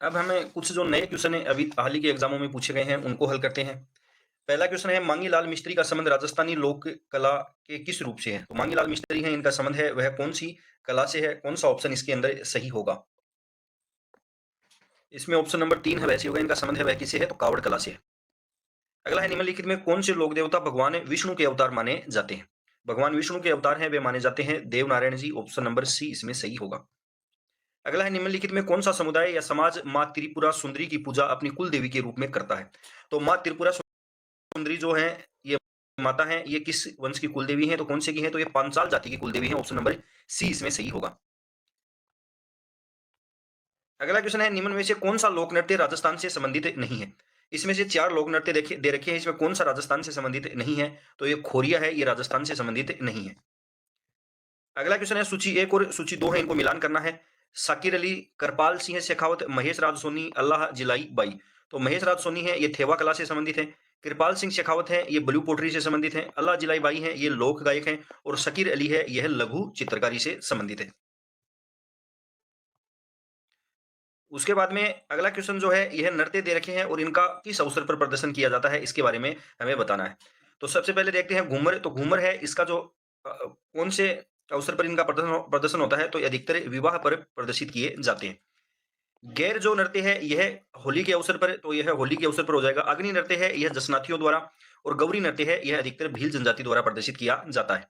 अब हमें कुछ जो नए क्वेश्चन है अभी हाल ही के एग्जामों में पूछे गए हैं उनको हल करते हैं। पहला क्वेश्चन है, मांगी लाल मिस्त्री का संबंध राजस्थानी लोक कला के किस रूप से है? तो मांगी लाल मिस्त्री है, इनका संबंध है वह कौन सी कला से है? कौन सा ऑप्शन इसके अंदर सही होगा? इसमें ऑप्शन नंबर 3 है वैसे होगा, इनका संबंध है वह किससे है? तो कावड़ कला से है। अगला है, निम्नलिखित में कौन से लोक देवता भगवान विष्णु के अवतार माने जाते हैं? भगवान विष्णु के अवतार हैं वे माने जाते हैं देव Narayan ji. Option number C इसमें सही होगा। अगला है, निम्नलिखित में कौन सा समुदाय या समाज माँ त्रिपुरा सुंदरी की पूजा अपनी कुल देवी के रूप में करता है? तो माँ त्रिपुरा सुंदरी जो है, ये माता है, ये किस वंश की कुल देवी है? तो कौन से की है? तो ये पांचाल जाति की कुल देवी है। ऑप्शन नंबर सी इसमें सही होगा। अगला क्वेश्चन है, निम्न में से कौन सा लोक नृत्य राजस्थान से संबंधित नहीं है? इसमें से 4 लोक नृत्य देखे दे रखे हैं, इसमें कौन सा राजस्थान से संबंधित नहीं है? तो ये खोरिया है, ये राजस्थान से संबंधित नहीं है। अगला क्वेश्चन है, सूची 1 और सूची 2 है, इनको मिलान करना है। शाकिर अली, करपाल सिंह शेखावत, महेश राज सोनी, अल्लाह जिलाई बाई। तो महेश राज सोनी है, ये थेवा कला से संबंधित है। कृपाल सिंह शेखावत है, ये ब्लू पोट्री से संबंधित है। अल्लाह जिलाई बाई है, ये लोक गायक है। और शकीर अली है, यह लघु चित्रकारी से संबंधित है। उसके बाद में अगला क्वेश्चन जो है, यह नृत्य दे रखे हैं और इनका किस अवसर पर प्रदर्शन किया जाता है, इसके बारे में हमें बताना है। तो सबसे पहले देखते हैं घूमर। तो घूमर है, इसका जो कौन से अवसर पर इनका प्रदर्शन होता है? तो ये अधिकतर विवाह पर प्रदर्शित किए जाते हैं। गैर जो नृत्य है, यह होली के अवसर पर, तो यह होली के अवसर पर हो जाएगा। अग्नि नृत्य है, यह जसनाथियों द्वारा। और गौरी नृत्य है, यह अधिकतर भील जनजाति द्वारा प्रदर्शित किया जाता है।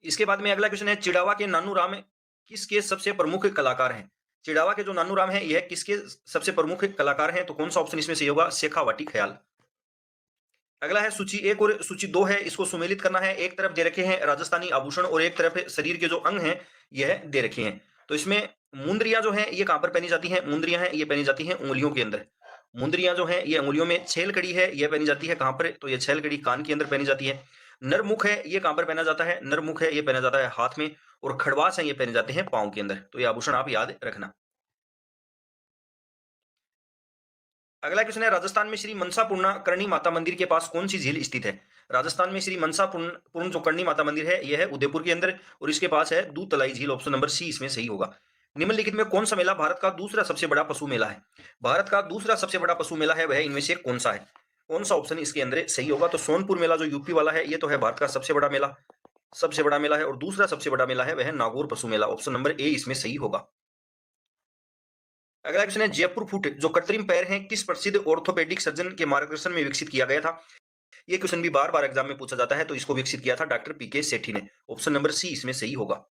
इसके बाद में अगला क्वेश्चन है, चिड़ावा के नानू राम किसके सबसे प्रमुख कलाकार हैं? चिड़ावा के जो नानू राम है, यह किसके सबसे प्रमुख कलाकार हैं? तो कौन सा ऑप्शन इसमें सही होगा? शेखावाटी ख्याल। अगला है, सूची 1 और सूची 2 है, इसको सुमेलित करना है। एक तरफ दे रखे हैं राजस्थानी आभूषण और एक तरफ शरीर के जो अंग हैं, यह दे रखे हैं। तो इसमें मुंदरियां जो हैं, ये कहां पर पहनी जाती हैं? मुंदरियां हैं, ये पहनी जाती हैं उंगलियों के अंदर। मुंदरियां जो हैं, ये उंगलियों में। छेल कड़ी है, यह पहनी जाती है कहां पर? तो ये छेल कड़ी कान के अंदर पहनी जाती है। नरमुख है, ये कहां पर पहना जाता है? नरमुख है, ये पहना जाता है हाथ में। और खड़वास है, ये पहने जाते हैं पांव के अंदर। तो ये आभूषण आप याद रखना। अगला क्वेश्चन है, राजस्थान में श्री मनसा पूर्णा करणी माता मंदिर के पास कौन सी झील स्थित है? राजस्थान में श्री मनसा पूर्ण पूर्ण जो करणी माता मंदिर है, यह है उदयपुर के अंदर। और इसके पास है दूध तलाई झील। ऑप्शन नंबर सी इसमें सही होगा। निम्नलिखित में कौन सा मेला भारत का दूसरा सबसे बड़ा पशु मेला है? भारत का दूसरा सबसे बड़ा पशु मेला है, वह इनमें से कौन सा है? कौन सा ऑप्शन इसके अंदर सही होगा? तो सोनपुर मेला जो यूपी वाला है, ये तो है भारत का सबसे बड़ा मेला है। और दूसरा सबसे बड़ा मेला है, वह नागौर पशु मेला। ऑप्शन नंबर ए इसमें सही होगा। अगला क्वेश्चन है, जयपुर फुट जो कृत्रिम पैर हैं, किस प्रसिद्ध ऑर्थोपेडिक सर्जन के मार्गदर्शन में विकसित किया गया था? ये क्वेश्चन भी बार बार एग्जाम में पूछा जाता है। तो इसको विकसित किया था डॉक्टर पीके सेठी ने। ऑप्शन नंबर सी इसमें सही होगा।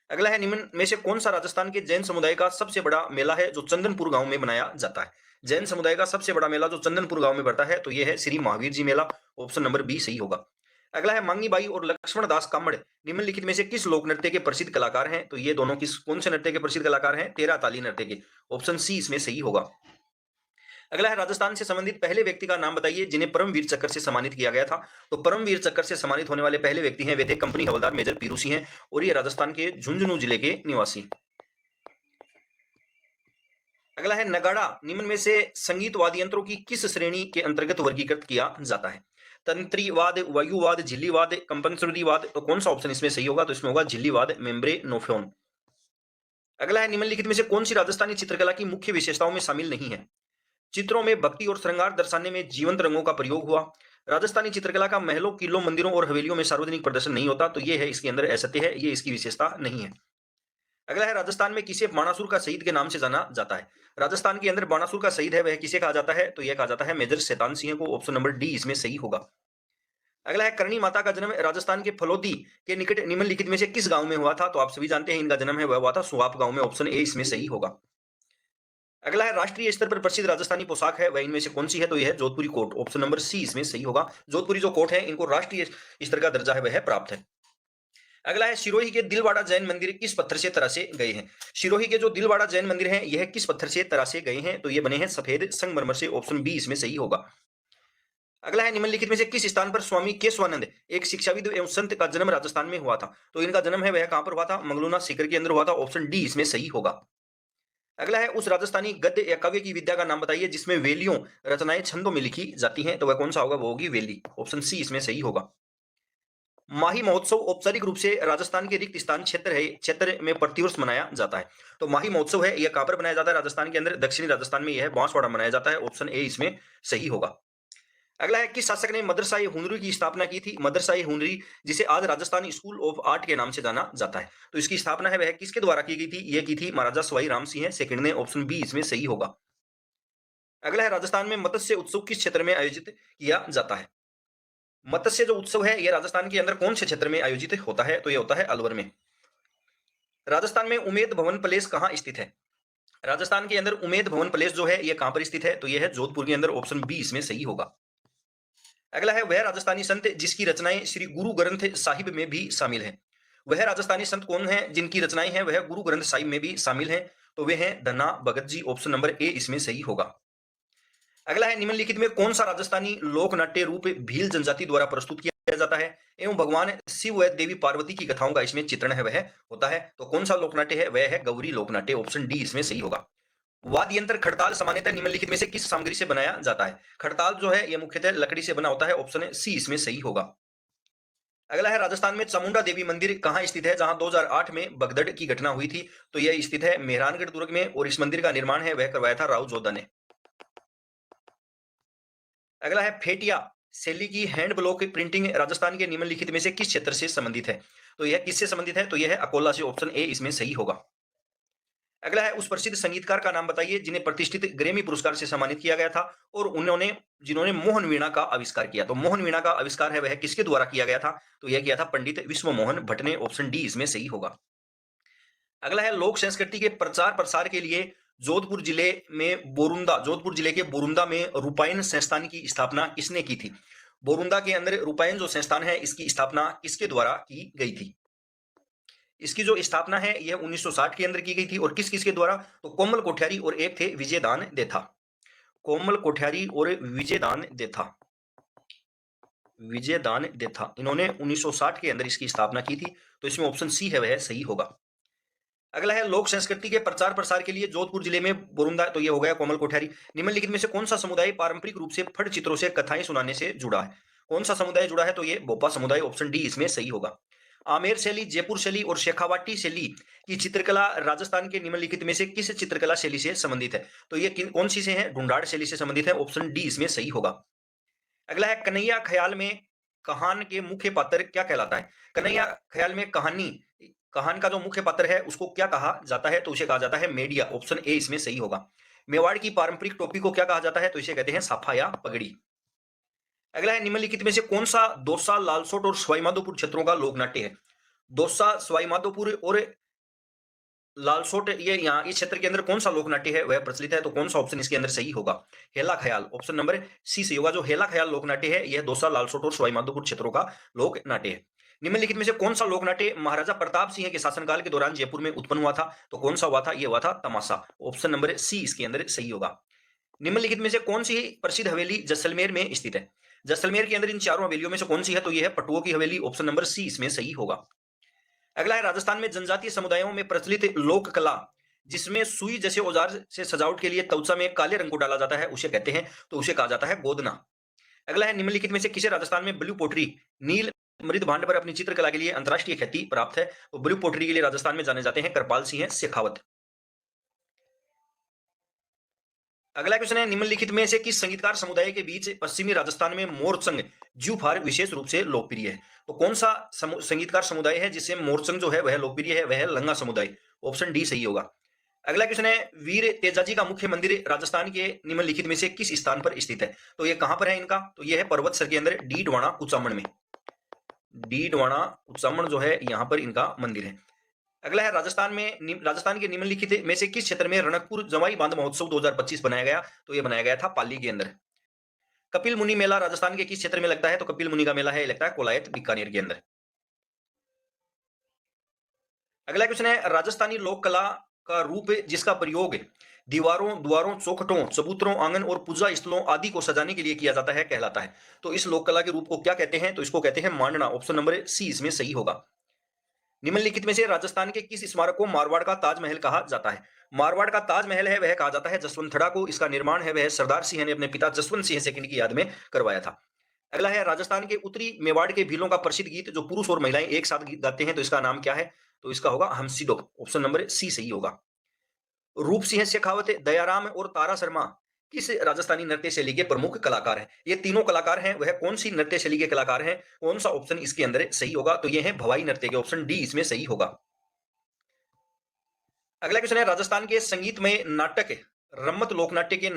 अगला है, निम्न में से कौन सा राजस्थान के जैन समुदाय का सबसे बड़ा मेला है जो चंदनपुर गांव में मनाया जाता है? जैन समुदाय का सबसे बड़ा मेला जो चंदनपुर गांव में पड़ता है, तो यह है श्री महावीर जी मेला। ऑप्शन नंबर बी सही होगा। अगला है, मांगी बाई और लक्ष्मण दास कांबड़ निम्नलिखित में से किस लोक नृत्य के प्रसिद्ध कलाकार हैं? तो ये दोनों किस कौन से नृत्य के प्रसिद्ध कलाकार हैं? तेरा ताली नृत्य के। ऑप्शन सी इसमें सही होगा। अगला है, राजस्थान से संबंधित पहले व्यक्ति का नाम बताइए जिन्हें परमवीर चक्र से सम्मानित किया गया था। तो परमवीर चक्र से सम्मानित होने वाले पहले व्यक्ति हैं, वे थे कंपनी हवलदार मेजर पीरू सिंह हैं। और ये राजस्थान के झुंझुनू जिले के निवासी। अगला है, नगाड़ा निम्न में से संगीत वाद्य यंत्रों की किस श्रेणी के अंतर्गत वर्गीकृत किया जाता है? तंत्रीवाद, वायुवाद, झिल्लीवाद, कंपनसुरीवाद। तो कौन सा ऑप्शन इसमें सही होगा? तो इसमें होगा झिल्लीवाद, मेम्ब्रे नोफोन। अगला है, निम्नलिखित में से कौन सी राजस्थानी चित्रकला की मुख्य विशेषताओं में शामिल नहीं है? चित्रों में भक्ति और श्रृंगार दर्शाने में जीवंत रंगों का प्रयोग हुआ। राजस्थानी चित्रकला का महलों, किलों, मंदिरों और हवेलियों में सार्वजनिक प्रदर्शन नहीं होता। तो ये है इसके अंदर असत्य है, ये इसकी विशेषता नहीं है। अगला है, राजस्थान में किसे बाणासुर का शहीद के नाम से जाना जाता है? राजस्थान के अंदर बाणासुर का शहीद है, वह किसे कहा जाता है? तो यह कहा जाता है मेजर शैतान सिंह को। ऑप्शन नंबर डी इसमें सही होगा। अगला है, करणी माता का जन्म राजस्थान के फलोदी के निकट निम्नलिखित में से किस गांव में हुआ था? तो आप सभी जानते हैं इनका जन्म है वह हुआ था सुहाप गांव में। ऑप्शन ए इसमें सही होगा। अगला है, राष्ट्रीय स्तर पर प्रसिद्ध राजस्थानी पोशाक है, वह इनमें से कौन सी है? तो यह है जोधपुरी कोट। ऑप्शन नंबर सी इसमें सही होगा। जोधपुरी जो कोट है, इनको राष्ट्रीय स्तर का दर्जा है वह प्राप्त है। अगला है, सिरोही के दिलवाड़ा जैन मंदिर किस पत्थर से तरासे गए हैं? सिरोही के जो दिलवाड़ा जैन मंदिर हैं, यह किस पत्थर से तरासे गए हैं? तो ये बने हैं सफेद संगमरमर से। ऑप्शन बी इसमें सही होगा। अगला है, निम्नलिखित में से किस स्थान पर स्वामी केशवानंद एक शिक्षाविद एवं संत का जन्म राजस्थान में हुआ था? तो इनका जन्म है वह कहां पर हुआ था? मंगलूना सीकर के अंदर हुआ था। ऑप्शन डी इसमें सही होगा। अगला है, उस राजस्थानी गद्य या काव्य की विद्या का नाम बताइए जिसमें वेलियों रचनाएं छंदों में लिखी जाती हैं। तो वह कौन सा होगा? वो होगी वेली। ऑप्शन सी इसमें सही होगा। माही महोत्सव औपचारिक रूप से राजस्थान के रिक्त स्थान क्षेत्र में प्रतिवर्ष मनाया जाता है। तो माही महोत्सव है, यह कहां पर मनाया जाता है? राजस्थान के अंदर, दक्षिणी राजस्थान में यह है बांसवाड़ा मनाया जाता है। ऑप्शन ए इसमें सही होगा। अगला है, किस शासक ने मदरसा ए हुनरी की स्थापना की थी? मदरसा ए हुनरी, जिसे आज राजस्थान स्कूल ऑफ आर्ट के नाम से जाना जाता है, तो इसकी स्थापना है वह किसके द्वारा की गई थी? यह की थी महाराजा सवाई राम सिंह सेकंड ने। ऑप्शन बी इसमें सही होगा। अगला है, राजस्थान में मत्स्य उत्सव किस क्षेत्र में आयोजित किया जाता है? मत्स्य जो उत्सव है यह राजस्थान के अंदर कौन से क्षेत्र में आयोजित होता है? तो यह होता है अलवर में। राजस्थान में उमेद भवन पैलेस कहाँ स्थित है? राजस्थान के अंदर उमेद भवन पैलेस जो है यह कहां पर स्थित है? तो यह है जोधपुर के अंदर। ऑप्शन बी इसमें सही होगा। अगला है, वह राजस्थानी संत जिसकी रचनाएं श्री गुरु ग्रंथ साहिब में भी शामिल है। वह राजस्थानी संत कौन है जिनकी रचनाएं हैं वह गुरु ग्रंथ साहिब में भी शामिल हैं? तो वे हैं Dhanna Bhagat ji. Option number A इसमें सही होगा। अगला है, निम्नलिखित में कौन सा राजस्थानी लोक नाट्य रूप भील जनजाति द्वारा प्रस्तुत किया जाता है एवं भगवान शिव व देवी पार्वती की कथाओं का इसमें चित्रण है वह होता है? तो कौन सा लोकनाट्य है? वह है गौरी लोकनाट्य। ऑप्शन डी इसमें सही होगा। वाद्य यंत्र खड़ताल सामान्यतः निम्नलिखित में से किस सामग्री से बनाया जाता है? खड़ताल जो है यह मुख्यतः लकड़ी से बना होता है। ऑप्शन सी इसमें सही होगा। अगला है, राजस्थान में चामुंडा देवी मंदिर कहां स्थित है जहां 2008 में भगदड़ की घटना हुई थी? तो यह स्थित है मेहरानगढ़ दुर्ग में और इस मंदिर का निर्माण है वह करवाया था राव जोधा ने। अगला है, फेटिया शैली की हैंड ब्लॉक प्रिंटिंग राजस्थान के निम्नलिखित में से किस क्षेत्र से संबंधित है? तो यह किससे संबंधित है? तो यह है अकोला से। ऑप्शन ए इसमें सही होगा। अगला है, उस प्रसिद्ध संगीतकार का नाम बताइए जिन्हें प्रतिष्ठित ग्रैमी पुरस्कार से सम्मानित किया गया था और उन्होंने जिन्होंने मोहन वीणा का आविष्कार किया। तो मोहन वीणा का आविष्कार है वह किसके द्वारा किया गया था? तो यह किया था पंडित विश्व मोहन भट्ट ने। ऑप्शन डी इसमें सही होगा। अगला है, लोक संस्कृति के प्रचार प्रसार के लिए जोधपुर जिले के बोरुंदा में रूपायन संस्थान की स्थापना किसने की थी? बोरुंदा के अंदर रूपायन जो संस्थान है इसकी स्थापना किसके द्वारा की गई थी? इसकी जो स्थापना है यह 1960 के अंदर की गई थी और किस किसके द्वारा? तो कोमल कोठियारी और एक थे विजयदान देथा। कोमल कोठियारी और विजयदान देथा इन्होंने 1960 के अंदर इसकी स्थापना की थी। तो इसमें ऑप्शन सी है वह सही होगा। अगला है, लोक संस्कृति के प्रचार प्रसार के लिए जोधपुर जिले में बोरुंदा, तो ये हो गया कोमल कोठियारी। निम्नलिखित में से कौन सा समुदाय पारंपरिक रूप से फट चित्रों से कथाएं सुनाने से जुड़ा है? कौन सा समुदाय जुड़ा है? तो ये भोपा समुदाय। ऑप्शन डी इसमें सही होगा। आमेर शैली, जयपुर शैली और शेखावाटी शैली की चित्रकला राजस्थान के निम्नलिखित में से किस चित्रकला शैली से संबंधित है? तो ये कौन सी से है? ढूंढाड़ शैली से संबंधित है। ऑप्शन डी इसमें सही होगा। अगला है, कन्हैया ख्याल में कहान के मुख्य पात्र क्या कहलाता है? कन्हैया ख्याल में कहान का जो मुख्य पात्र है उसको क्या कहा जाता है? तो उसे कहा जाता है मेडिया। ऑप्शन ए इसमें सही होगा। मेवाड़ की पारंपरिक टोपी को क्या कहा जाता है? तो इसे कहते हैं साफा या पगड़ी। अगला है, निम्नलिखित में से कौन सा दौसा, लालसोट और सवाईमाधोपुर क्षेत्रों का लोकनाट्य है? दौसा, सवाईमाधोपुर और लालसोट, ये यहाँ इस क्षेत्र के अंदर कौन सा लोकनाट्य है वह प्रचलित है? तो कौन सा ऑप्शन इसके अंदर सही होगा? हेला ख्याल। ऑप्शन नंबर सी सही होगा। जो हेला ख्याल लोकनाट्य है यह दौसा, लालसोट और सवाईमाधोपुर क्षेत्रों का लोकनाट्य है। निम्नलिखित में से कौन सा लोकनाट्य महाराजा प्रताप सिंह के शासनकाल के दौरान जयपुर में उत्पन्न हुआ था? तो कौन सा हुआ था? यह हुआ था तमाशा। ऑप्शन नंबर सी इसके अंदर सही होगा। निम्नलिखित में से कौन सी प्रसिद्ध हवेली जैसलमेर में स्थित है? जैसलमेर के अंदर इन चारों हवेलियों में से कौन सी है? तो यह है पटुओं की हवेली। ऑप्शन नंबर सी इसमें सही होगा। अगला है, राजस्थान में जनजातीय समुदायों में प्रचलित लोक कला जिसमें सुई जैसे औजार से सजावट के लिए त्वचा में काले रंग को डाला जाता है उसे कहते हैं? तो उसे कहा जाता है गोदना। अगला है, निम्नलिखित में से किसे राजस्थान में ब्लू पोट्री नील मृद भांड पर अपनी चित्रकला के लिए अंतरराष्ट्रीय ख्याति प्राप्त है? तो ब्लू पोट्री के लिए राजस्थान में जाने जाते हैं कृपाल सिंह शेखावत। अगला क्वेश्चन है, निम्नलिखित में से किस संगीतकार समुदाय के बीच पश्चिमी राजस्थान में मोरचंग ज्यूफार विशेष रूप से लोकप्रिय है? तो कौन सा संगीतकार समुदाय है जिससे मोरचंग जो है वह लोकप्रिय है? वह है लंगा समुदाय। ऑप्शन डी सही होगा। अगला क्वेश्चन है, वीर तेजाजी का मुख्य मंदिर राजस्थान के निम्नलिखित में से किस स्थान पर स्थित है? तो ये कहां पर है इनका? तो यह है पर्वतसर के अंदर डीडवाना कुचामन में। डीडवाना कुचामन जो है यहां पर इनका मंदिर है। अगला है, राजस्थान के निम्नलिखित में से किस क्षेत्र में रणकपुर जवाई बांध महोत्सव 2025 बनाया गया? तो यह बनाया गया था पाली के अंदर। कपिल मुनि मेला राजस्थान के किस क्षेत्र में लगता है? तो कपिल मुनि का मेला है लगता है कोलायत बीकानेर के अंदर। अगला क्वेश्चन है, राजस्थानी लोक कला का रूप जिसका प्रयोग दीवारों, द्वारों, चौखटों, चबूतरों, आंगन और पूजा स्थलों आदि को सजाने के लिए किया जाता है कहलाता है? तो इस लोक कला के रूप को क्या कहते हैं? तो इसको कहते हैं मांडना। ऑप्शन नंबर सी इसमें सही होगा। निम्नलिखित में से राजस्थान के किस स्मारक को मारवाड़ का ताजमहल कहा जाता है? मारवाड़ का ताजमहल है वह कहा जाता है जसवंतड़ा को। इसका निर्माण है वह सरदार सिंह ने अपने पिता जसवंत सिंह सेकंड की याद में करवाया था। अगला है राजस्थान के उत्तरी मेवाड़ के भीलों का प्रसिद्ध गीत जो पुरुष और महिलाएं एक साथ गीत गाते हैं, तो इसका नाम क्या है? तो इसका होगा हमसिडो। ऑप्शन नंबर सी सही होगा। रूप सिंह शेखावत, दयाराम और तारा शर्मा किस राजस्थानी नृत्य शैली के प्रमुख कलाकार हैं? ये तीनों कलाकार हैं, वह कौन सी नृत्य शैली के कलाकार हैं? कौन सा ऑप्शन इसके अंदर सही होगा? तो ये है भवाई नृत्य के, ऑप्शन डी इसमें सही होगा। अगला क्वेश्चन है राजस्थान के संगीत में नाटक रम्मत लोक नाट्य के